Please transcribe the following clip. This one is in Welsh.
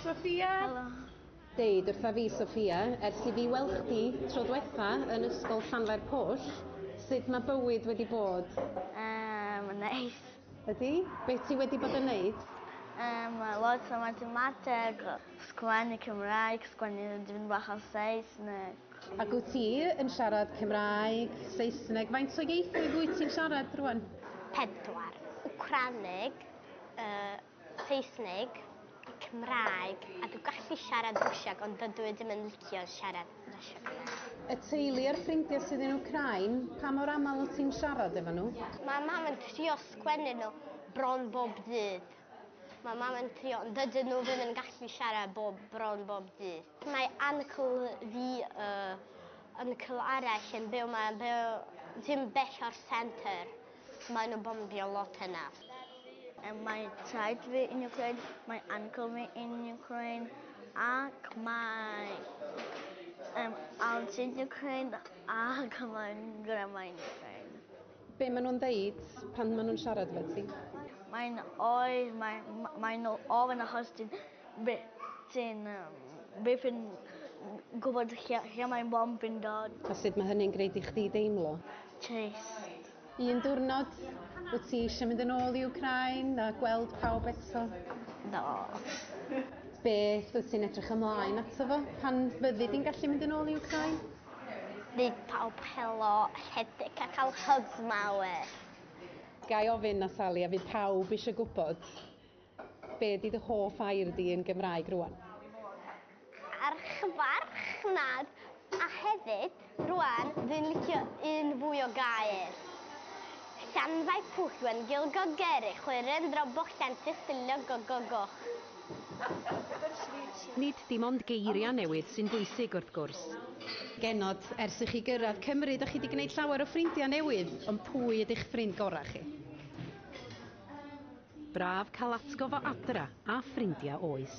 Sofiia. Helo. Deud wrtha fi, Sofiia, ers i fi weld chdi tro diwetha yn ysgol Llanfair Pwll, sut mae bywyd wedi bod? Neis. Ydy? Be ti wedi bod yn neud? Lot o mathemateg, sgwennu Cymraeg, sgwennu dipyn bach o Saesneg. Ac wyt ti yn siarad Cymraeg, Saesneg, faint o ieithoedd wyt ti'n siarad rwan? 4. Wcranig, Saesneg, Cymraeg, a dwi'n gallu siarad Rwsieg, ond dydw i ddim yn licio siarad Rwsieg yna. Y teulu a'r ffrindiau sydd yn Wcrain, pa mor aml wyt ti'n siarad efo nhw? Mae mam yn trio sgwennu nhw bron bob dydd. Mae mam yn trio, ond dydyn nhw ddim yn gallu siarad bron bob dydd. Mae uncle fi, uncle arall yn byw, mae'n byw dim bell o'r centre. Mae nhw'n bombio lot yna. Mae traed fi yn Wcrain, mae uncle fi yn Wcrain, ac mae aunty yn Wcrain, ac mae'n grandma yn Wcrain. Be maen nhw'n ddeud pan maen nhw'n siarad efo ti? Mae'n ofyn achos ti'n byth yn gwybod lle mae'n bomb yn dod. A sut mae hynny'n gwneud i chdi deimlo? Trist. Un diwrnod, wyt ti eisiau mynd yn ôl i Wcrain a gweld pawb eto? No. Beth wyt ti'n edrych ymlaen ato fo pan fyddi di'n gallu mynd yn ôl i Wcrain? Bydd pawb helo, rhedeg a cael hugs mawr. Gai ofyn, Nataliia, fydd pawb eisiau gwybod be ydy dy hoff air di yn Gymraeg rwan? Archfarchnad, a hefyd, rwan, dwi'n licio un fwy o gair. Llanfau pwllwen gilgo geri, chwyren dro bollan tystylio gogogoch. Nid dim ond geiriau newydd sy'n bwysig wrth gwrs. Genod, ers i chi gyrraedd Cymru, ydych chi wedi gwneud llawer o ffrindiau newydd, ond pwy ydych ffrind gorau chi? Braf cael atgof o adra a ffrindiau oes.